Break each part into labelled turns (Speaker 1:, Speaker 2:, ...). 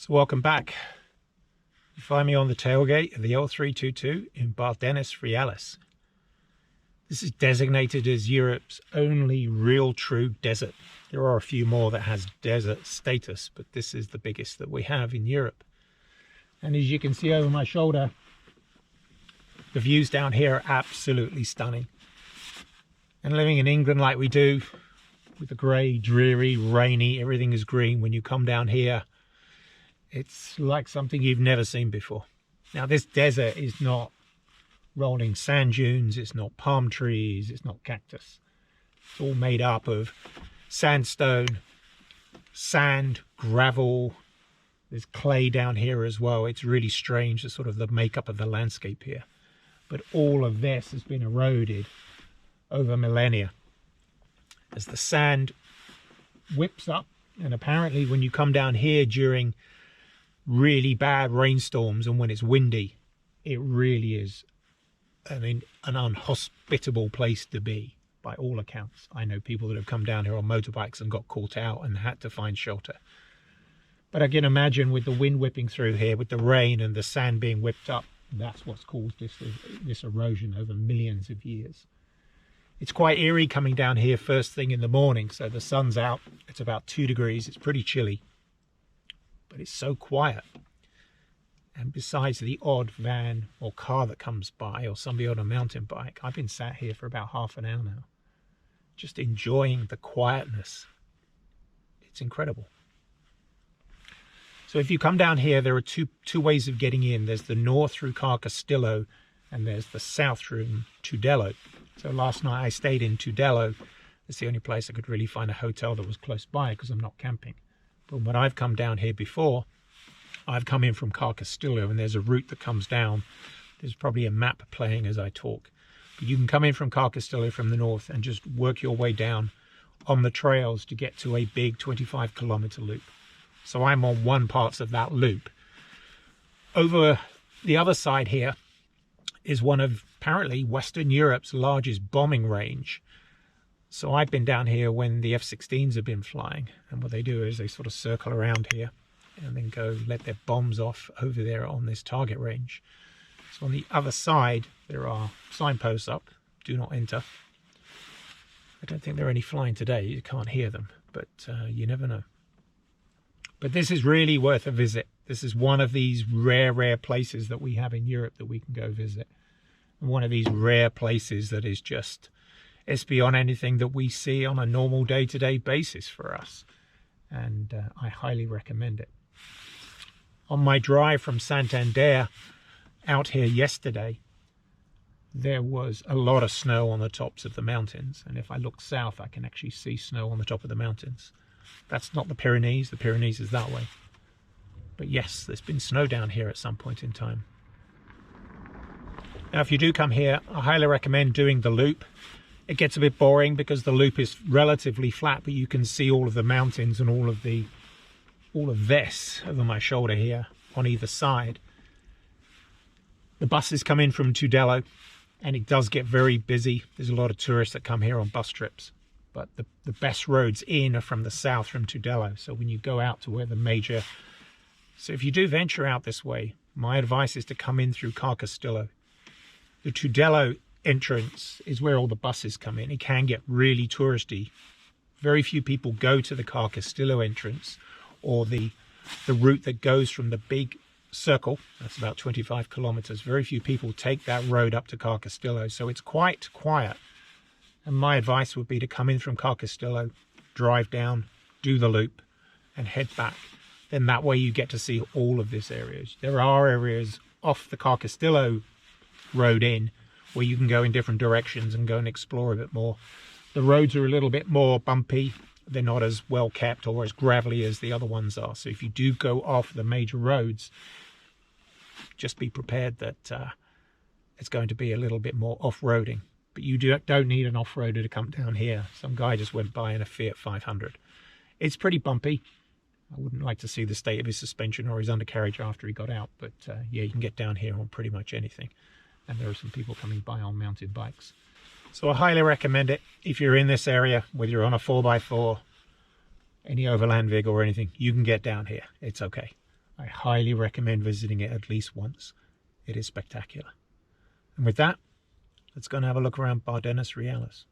Speaker 1: So welcome back. You find me on the tailgate of the L322 in Bardenas Reales. This is designated as Europe's only real true desert. There are a few more that has desert status, but this is the biggest that we have in Europe. And as you can see over my shoulder, the views down here are absolutely stunning. And living in England like we do, with the grey, dreary, rainy, everything is green, when you come down here, it's like something you've never seen before. Now this desert is not rolling sand dunes, it's not palm trees, it's not cactus. It's all made up of sandstone, sand, gravel, there's clay down here as well. It's really strange, it's sort of the makeup of the landscape here. But all of this has been eroded over millennia. As the sand whips up, and apparently when you come down here during really bad rainstorms and when it's windy, it really is an unhospitable place to be by all accounts. I know people that have come down here on motorbikes and got caught out and had to find shelter. But I can imagine with the wind whipping through here, with the rain and the sand being whipped up, that's what's caused this erosion over millions of years. It's quite eerie coming down here first thing in the morning. So the sun's out, it's about 2 degrees, it's pretty chilly, but it's so quiet. And besides the odd van or car that comes by, or somebody on a mountain bike, I've been sat here for about half an hour now, just enjoying the quietness. It's incredible. So if you come down here, there are two ways of getting in. There's the north through Castillo, and there's the south through Tudelo. So last night I stayed in Tudelo. It's the only place I could really find a hotel that was close by because I'm not camping. But when I've come down here before, I've come in from Castillo, and there's a route that comes down. There's probably a map playing as I talk. But you can come in from Castillo from the north and just work your way down on the trails to get to a big 25-kilometer loop. So I'm on one part of that loop. Over the other side here is one of apparently Western Europe's largest bombing range. So I've been down here when the F-16s have been flying, and what they do is they sort of circle around here and then go let their bombs off over there on this target range. So on the other side there are signposts up, do not enter. I don't think there are any flying today, you can't hear them, but you never know. But this is really worth a visit. This is one of these rare places that we have in Europe that we can go visit. And one of these rare places that is just, it's beyond anything that we see on a normal day-to-day basis for us. And I highly recommend it. On my drive from Santander out here yesterday, there was a lot of snow on the tops of the mountains. And if I look south, I can actually see snow on the top of the mountains. That's not the Pyrenees is that way. But yes, there's been snow down here at some point in time. Now if you do come here, I highly recommend doing the loop. It gets a bit boring because the loop is relatively flat, but you can see all of the mountains and all of this over my shoulder here on either side. The buses come in from Tudelo, and it does get very busy. There's a lot of tourists that come here on bus trips. But the best roads in are from the south, from Tudelo. So when you go out to where the major... So if you do venture out this way, my advice is to come in through Castillo. The Tudelo entrance is where all the buses come in. It can get really touristy. Very few people go to the Castillo entrance, or the route that goes from the big circle. That's about 25 kilometers. Very few people take that road up to Castillo. So it's quite quiet. And my advice would be to come in from Castillo, drive down, do the loop, and head back. Then that way you get to see all of this areas. There are areas off the Castillo road in where you can go in different directions and go and explore a bit more. The roads are a little bit more bumpy. They're not as well kept or as gravelly as the other ones are. So if you do go off the major roads, just be prepared that it's going to be a little bit more off-roading. But you don't need an off-roader to come down here. Some guy just went by in a Fiat 500. It's pretty bumpy. I wouldn't like to see the state of his suspension or his undercarriage after he got out. But yeah, you can get down here on pretty much anything. And there are some people coming by on mounted bikes. So I highly recommend it. If you're in this area, whether you're on a 4x4, any overland vig or anything, you can get down here. It's okay. I highly recommend visiting it at least once. It is spectacular. And with that, let's go and have a look around Bardenas Reales.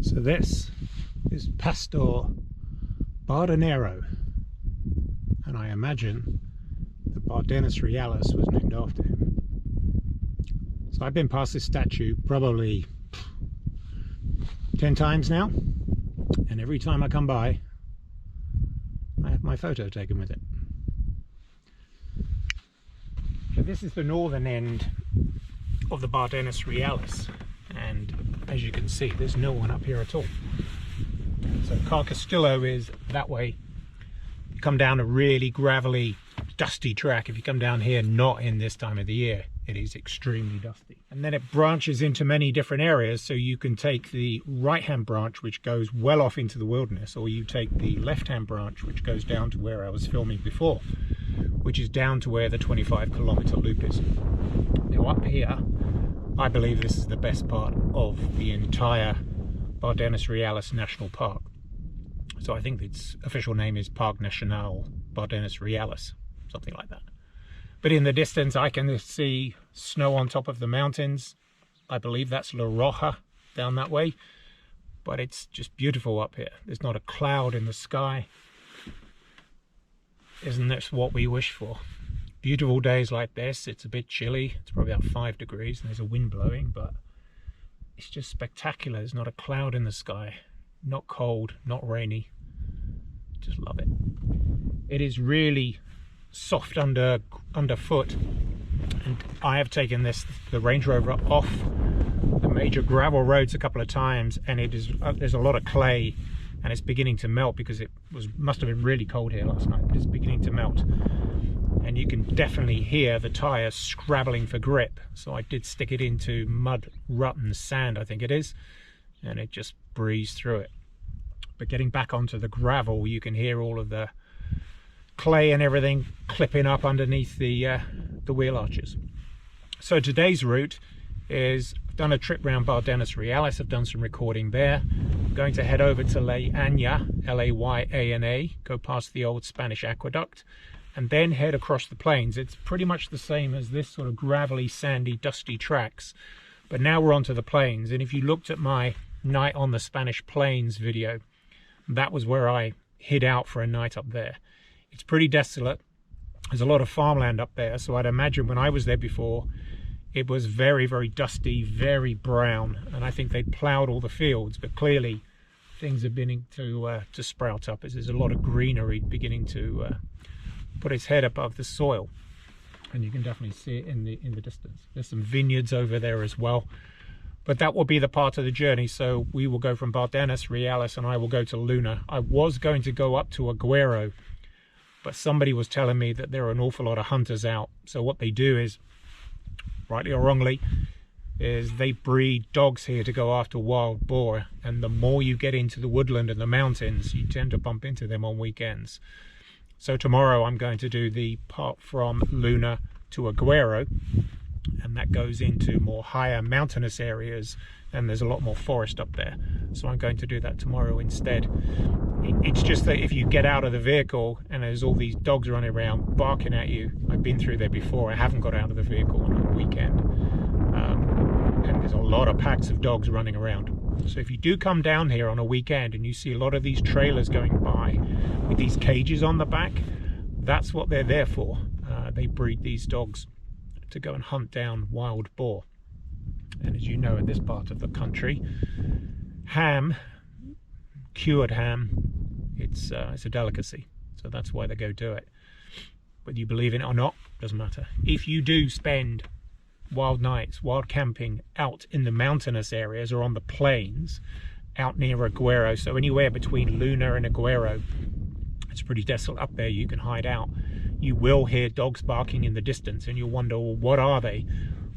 Speaker 1: So this is Pastor Bardenero, and I imagine the Bardenas Reales was named after him. So I've been past this statue probably 10 times now, and every time I come by I have my photo taken with it. So this is the northern end of the Bardenas Reales, and as you can see there's no one up here at all. So Car Castillo is that way. You come down a really gravelly, dusty track. If you come down here not in this time of the year, it is extremely dusty. And then it branches into many different areas, so you can take the right hand branch which goes well off into the wilderness, or you take the left hand branch which goes down to where I was filming before, which is down to where the 25-kilometer loop is. Now up here, I believe this is the best part of the entire Bardenas Reales National Park. So I think its official name is Parque Nacional Bardenas Reales, something like that. But in the distance I can see snow on top of the mountains. I believe that's La Roja down that way. But it's just beautiful up here. There's not a cloud in the sky. Isn't this what we wish for? Beautiful days like this. It's a bit chilly. It's probably about 5 degrees and there's a wind blowing, but it's just spectacular. There's not a cloud in the sky. Not cold, not rainy. Just love it. It is really soft underfoot, and I have taken the Range Rover off the major gravel roads a couple of times, and it is there's a lot of clay and it's beginning to melt because it must have been really cold here last night, but it's beginning to melt, and you can definitely hear the tires scrabbling for grip. So I did stick it into mud, rut and sand, I think it is, and it just breezed through it. But getting back onto the gravel, you can hear all of the clay and everything clipping up underneath the wheel arches. So today's route is, I've done a trip around Bardenas Reales. I've done some recording there. I'm going to head over to Layana, L-A-Y-A-N-A, go past the old Spanish aqueduct, and then head across the plains. It's pretty much the same as this sort of gravelly, sandy, dusty tracks, but now we're onto the plains. And if you looked at my night on the Spanish plains video, that was where I hid out for a night up there. It's pretty desolate. There's a lot of farmland up there, so I'd imagine when I was there before, it was very, very dusty, very brown, and I think they'd ploughed all the fields, but clearly things are beginning to sprout up, as there's a lot of greenery beginning to put its head above the soil, and you can definitely see it in the distance. There's some vineyards over there as well, but that will be the part of the journey. So we will go from Bardenas Reales and I will go to Luna. I was going to go up to Aguero, but somebody was telling me that there are an awful lot of hunters out. So what they do is, rightly or wrongly, is they breed dogs here to go after wild boar, and the more you get into the woodland and the mountains, you tend to bump into them on weekends. So tomorrow I'm going to do the part from Luna to Aguero, and that goes into more higher mountainous areas, and there's a lot more forest up there. So I'm going to do that tomorrow instead. It's just that if you get out of the vehicle and there's all these dogs running around barking at you, I've been through there before. I haven't got out of the vehicle on a weekend, and there's a lot of packs of dogs running around. So if you do come down here on a weekend and you see a lot of these trailers going by with these cages on the back, that's what they're there for. They breed these dogs to go and hunt down wild boar. And as you know, in this part of the country, ham, cured ham, it's a delicacy, so that's why they go do it. Whether you believe in it or not, doesn't matter. If you do spend wild nights, wild camping out in the mountainous areas or on the plains out near Aguero, so anywhere between Luna and Aguero, it's pretty desolate up there, you can hide out. You will hear dogs barking in the distance and you'll wonder, well, what are they?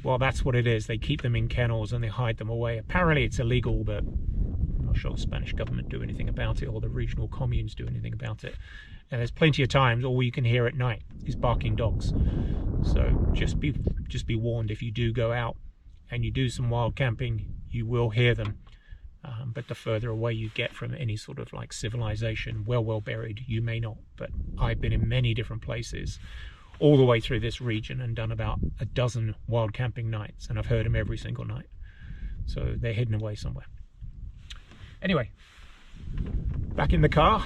Speaker 1: Well, that's what it is. They keep them in kennels and they hide them away. Apparently it's illegal, but I'm not sure the Spanish government do anything about it, or the regional communes do anything about it. And there's plenty of times all you can hear at night is barking dogs. So just be warned, if you do go out and you do some wild camping, you will hear them. But the further away you get from any sort of like civilization, well buried, you may not. But I've been in many different places all the way through this region and done about a dozen wild camping nights, and I've heard them every single night. So they're hidden away somewhere. Anyway, back in the car,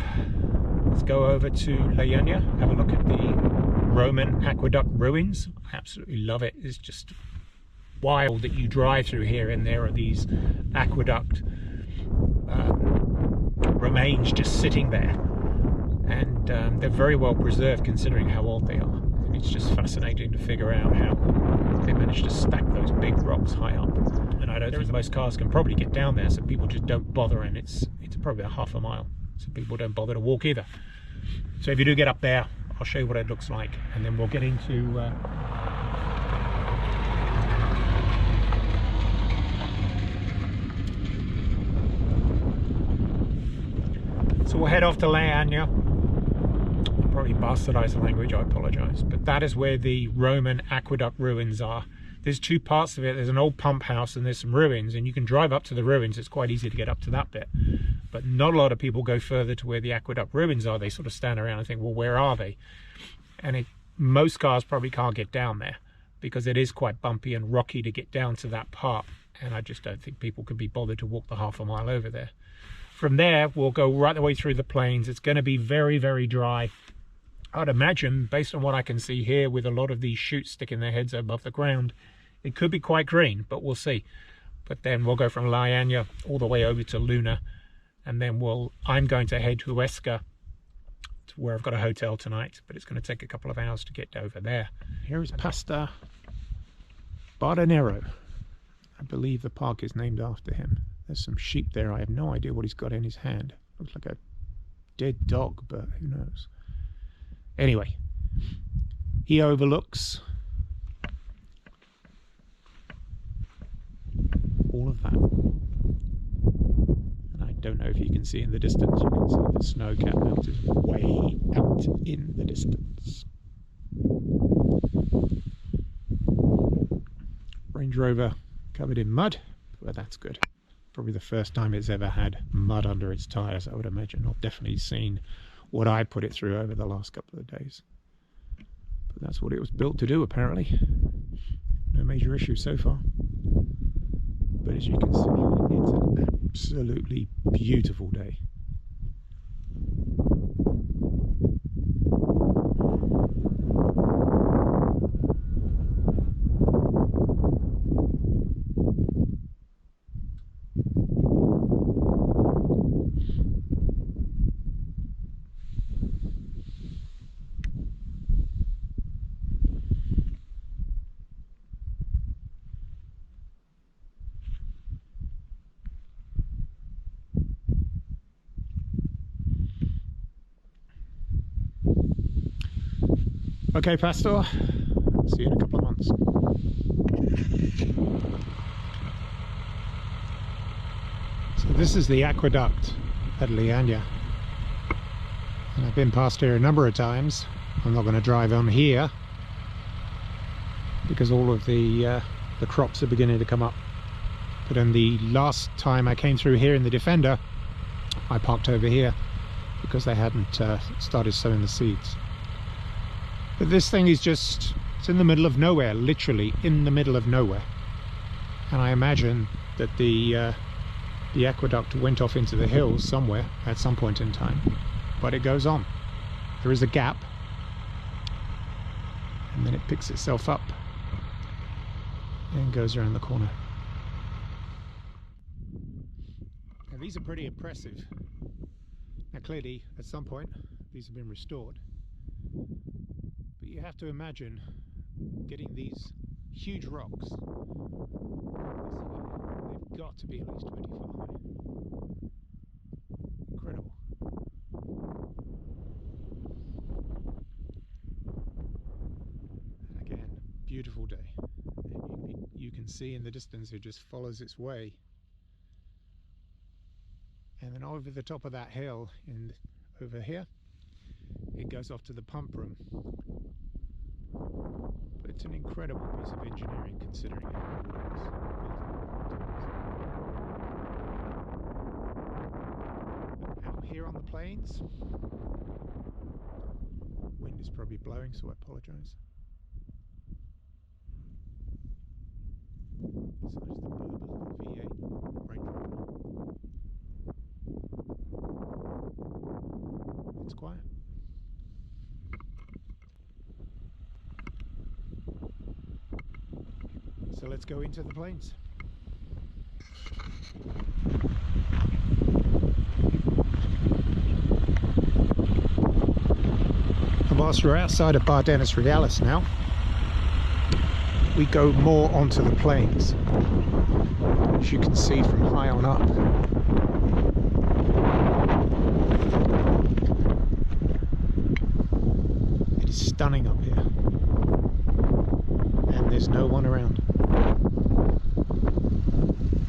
Speaker 1: let's go over to Layana, have a look at the Roman aqueduct ruins. I absolutely love it. It's just wild that you drive through here, and there are these aqueduct remains just sitting there, and they're very well preserved considering how old they are. And it's just fascinating to figure out how they managed to stack those big rocks high up. And I don't think most cars can probably get down there, so people just don't bother, and it's probably a half a mile, so people don't bother to walk either. So if you do get up there, I'll show you what it looks like, and then we'll get into so we'll head off to Layana. I'll probably bastardize the language, I apologize, but that is where the Roman aqueduct ruins are. There's two parts of it. There's an old pump house and there's some ruins, and you can drive up to the ruins. It's quite easy to get up to that bit, but not a lot of people go further to where the aqueduct ruins are. They sort of stand around and think, well, where are they? And most cars probably can't get down there because it is quite bumpy and rocky to get down to that part, and I just don't think people could be bothered to walk the half a mile over there. From there, we'll go right the way through the plains. It's going to be very, very dry. I'd imagine, based on what I can see here, with a lot of these shoots sticking their heads above the ground, it could be quite green, but we'll see. But then we'll go from Layana all the way over to Luna, and then I'm going to head to Huesca, to where I've got a hotel tonight, but it's going to take a couple of hours to get over there. Here is Pastor Bardenero. I believe the park is named after him. There's some sheep there. I have no idea what he's got in his hand. Looks like a dead dog, but who knows. Anyway, he overlooks all of that. And I don't know if you can see in the distance. You can see the snow-capped mountains way out in the distance. Range Rover covered in mud, but that's good. Probably the first time it's ever had mud under its tyres, I would imagine. I've definitely seen what I put it through over the last couple of days. But that's what it was built to do, apparently. No major issues so far. But as you can see, it's an absolutely beautiful day. Okay, Pastor, see you in a couple of months. So this is the aqueduct at Layana, and I've been past here a number of times. I'm not going to drive on here because all of the crops are beginning to come up. But in the last time I came through here in the Defender, I parked over here because they hadn't started sowing the seeds. But this thing is it's in the middle of nowhere, literally in the middle of nowhere. And I imagine that the aqueduct went off into the hills somewhere at some point in time. But it goes on. There is a gap, and then it picks itself up and goes around the corner. Now these are pretty impressive. Now clearly, at some point, these have been restored. But you have to imagine getting these huge rocks. They've got to be at least 20 foot high. Incredible. And again, beautiful day. And you can see in the distance it just follows its way. And then over the top of that hill, over here, it goes off to the pump room. But it's an incredible piece of engineering considering how old it was. Out here on the plains, wind is probably blowing, so I apologise. So there's the burble of a V8 Range Rover. It's quiet. So So let's go into the plains. And whilst we're outside of Bardenas Reales now, we go more onto the plains, as you can see from high on up. It is stunning up here, and there's no one around.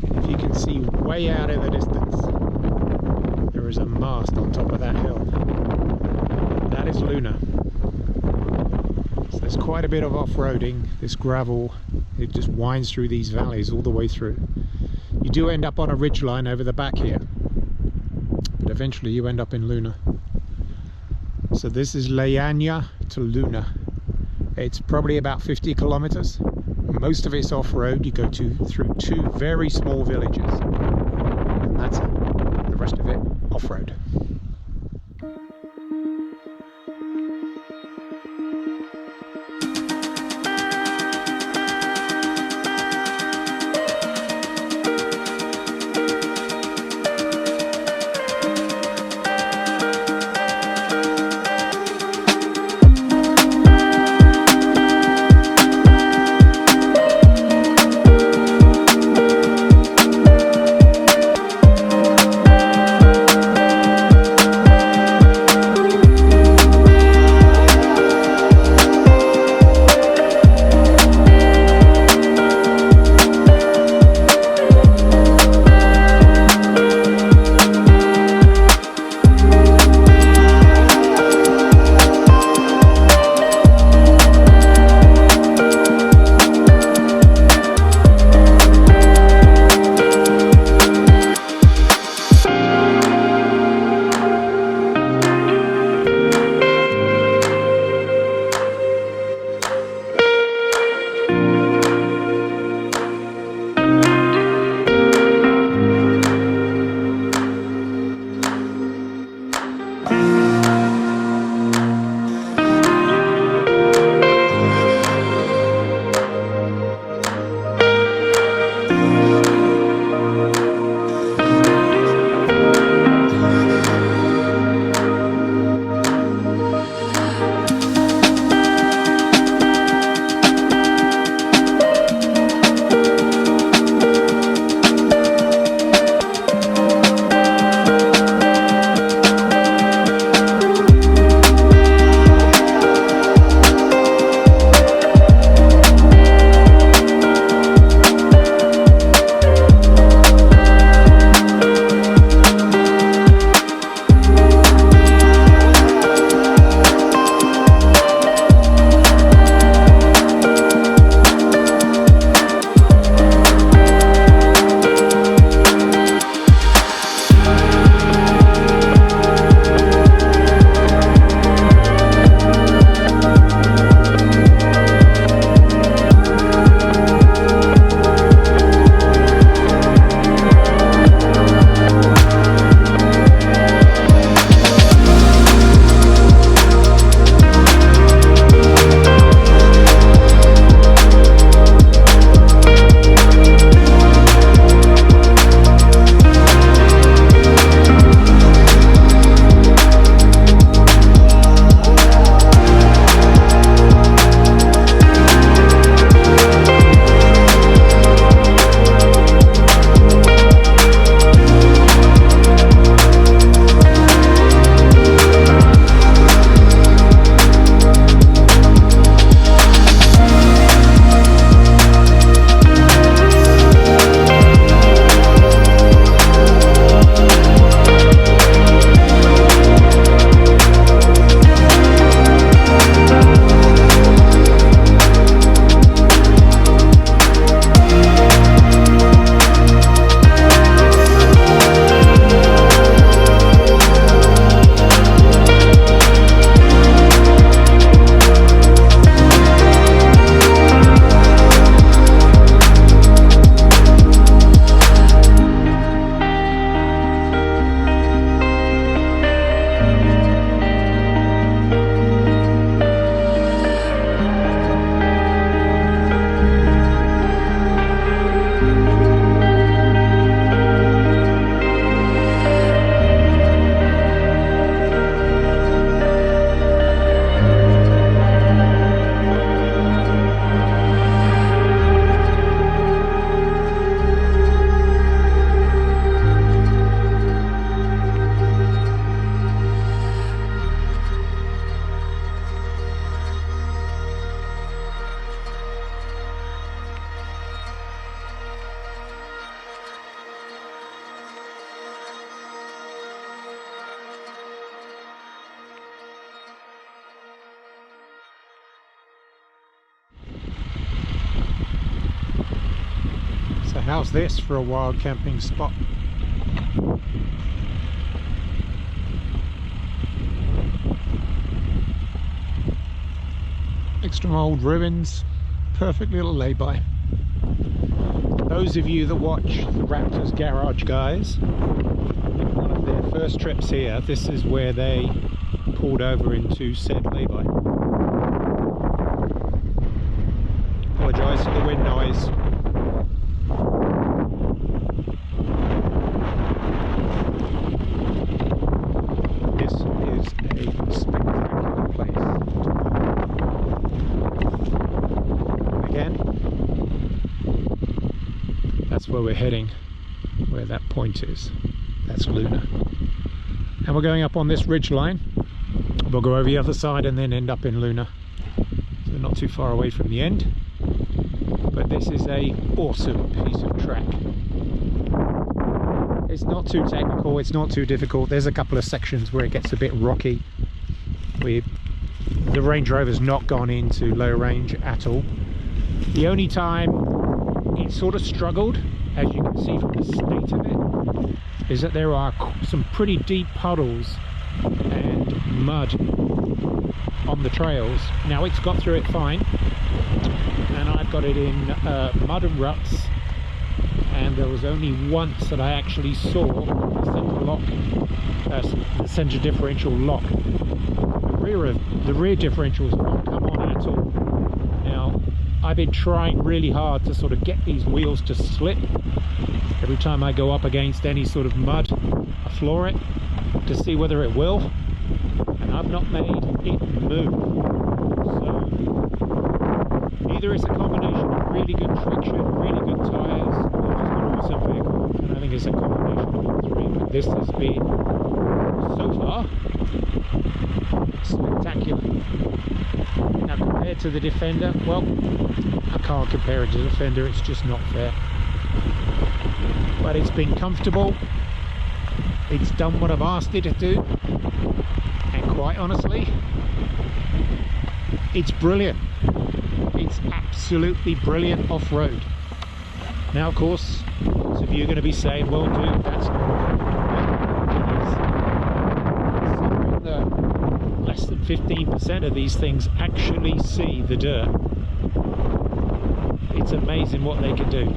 Speaker 1: And if you can see way out in the distance, there is a mast on top of that hill. That is Luna. So there's quite a bit of off-roading. This gravel, it just winds through these valleys all the way through. You do end up on a ridgeline over the back here, but eventually you end up in Luna. So this is Layana to Luna. It's probably about 50 kilometers. Most of it's off-road. You go through two very small villages, and that's it. The rest of it off-road. how's this for a wild camping spot? Extra old ruins, perfect little lay-by. Those of you that watch the Raptors Garage guys, in one of their first trips here, this is where they pulled over into said lay-by. Apologise for the wind noise. This is a spectacular place. Again, that's where we're heading, where that point is. That's Luna. And we're going up on this ridge line. We'll go over the other side and then end up in Luna. So not too far away from the end. But this is a awesome piece of track. It's not too technical, it's not too difficult. There's a couple of sections where it gets a bit rocky. The Range Rover's not gone into low range at all. The only time it sort of struggled, as you can see from the state of it, is that there are some pretty deep puddles and mud on the trails. Now it's got through it fine, and I've got it in mud and ruts, and there was only once that I actually saw the centre differential lock. The rear differentials won't come on at all. Now I've been trying really hard to sort of get these wheels to slip. Every time I go up against any sort of mud, I floor it to see whether it will, and I've not made it move. So either it's a combination of really good traction, really good tyres, or just an awesome vehicle, and I think it's a combination of all three. But this has been, so far, spectacular. Now compared to the Defender, well, I can't compare it to the Defender, it's just not fair. But it's been comfortable, it's done what I've asked it to do, and quite honestly, it's brilliant. It's absolutely brilliant off-road. Now of course, some of you are going to be saying, well dude, that's not off-road. Considering that less than 15% of these things actually see the dirt, it's amazing what they can do.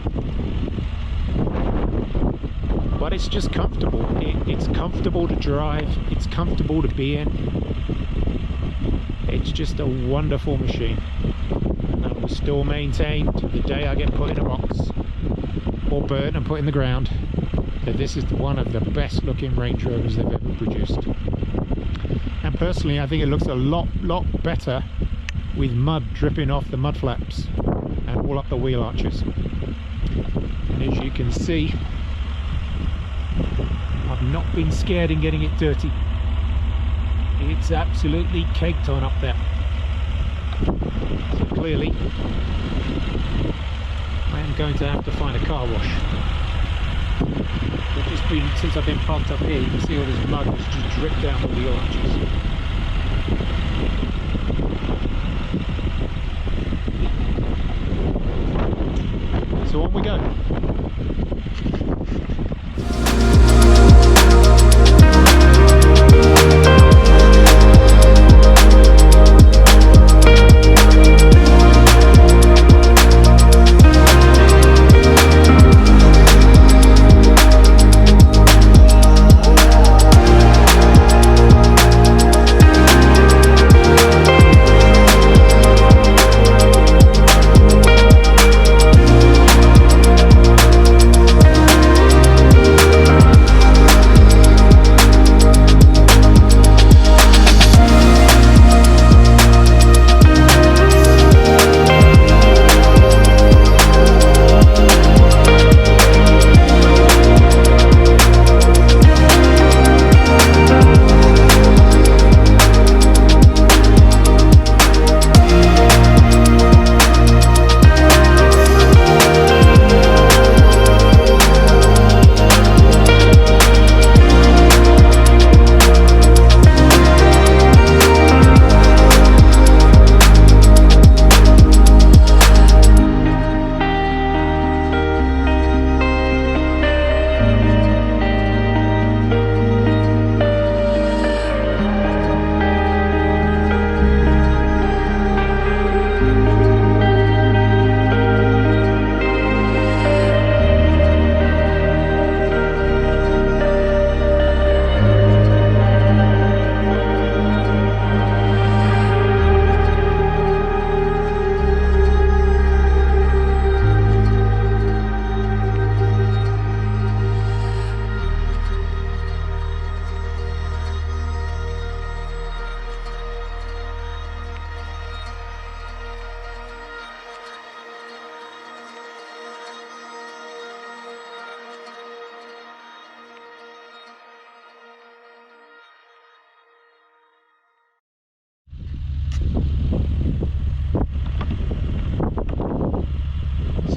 Speaker 1: But it's just comfortable. It's comfortable to drive, it's comfortable to be in. It's just a wonderful machine, and I will still maintain to the day I get put in a box or burnt and put in the ground that this is one of the best looking Range Rovers they've ever produced. And personally I think it looks a lot better with mud dripping off the mud flaps and all up the wheel arches. And as you can see, I've not been scared in getting it dirty. It's absolutely caked on up there. So clearly I am going to have to find a car wash. But just been, since I've been parked up here, you can see all this mud has just dripped down the wheel arches. So on we go.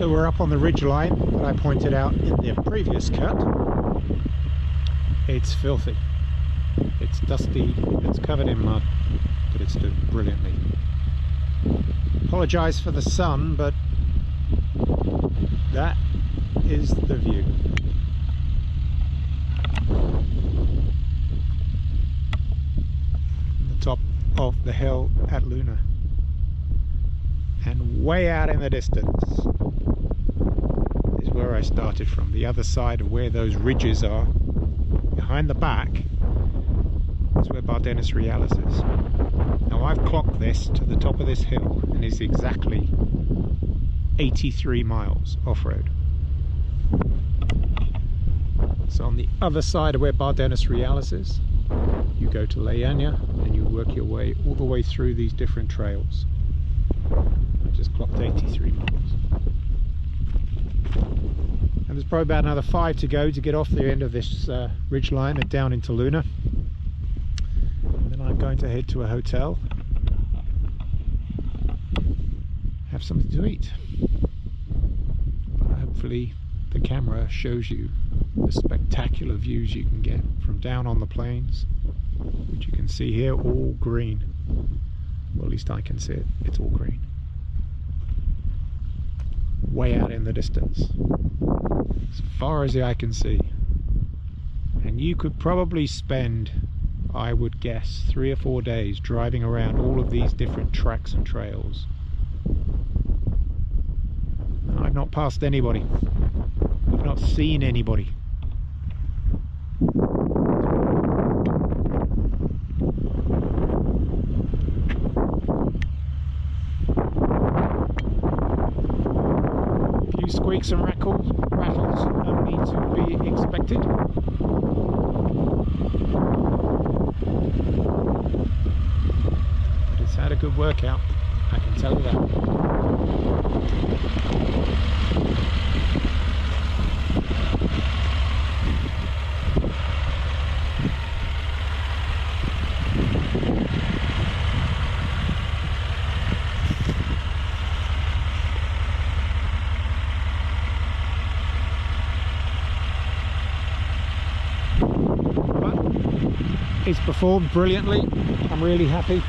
Speaker 1: So we're up on the ridgeline that I pointed out in the previous cut. It's filthy, it's dusty, it's covered in mud, but it's doing brilliantly. Apologise for the sun, but that is the view. The top of the hill at Luna. And way out in the distance is where I started from, the other side of where those ridges are. Behind the back is where Bardenas Reales is. Now I've clocked this to the top of this hill and it's exactly 83 miles off-road. So on the other side of where Bardenas Reales is, you go to Layana and you work your way all the way through these different trails. I just clocked 83 miles. And there's probably about another 5 to go to get off the end of this ridge line and down into Luna. And then I'm going to head to a hotel, have something to eat. But hopefully the camera shows you the spectacular views you can get from down on the plains, which you can see here, all green. Well, at least I can see it, it's all green. Way out in the distance, as far as the eye can see. And you could probably spend, I would guess, 3 or 4 days driving around all of these different tracks and trails. And I've not passed anybody, I've not seen anybody. Squeaks and rattles need to be expected. But it's had a good workout, I can tell you that. It's performed brilliantly, I'm really happy.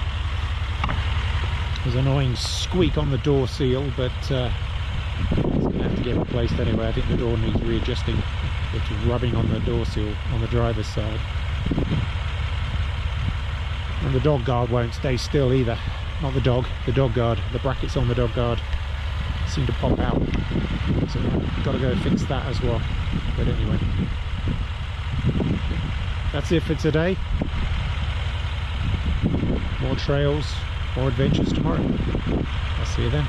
Speaker 1: There's an annoying squeak on the door seal, but it's going to have to get replaced anyway. I think the door needs readjusting. It's rubbing on the door seal on the driver's side. And the dog guard won't stay still either. Not the dog guard. The brackets on the dog guard seem to pop out. So I've got to go fix that as well. But anyway, that's it for today. More trails, more adventures tomorrow. I'll see you then.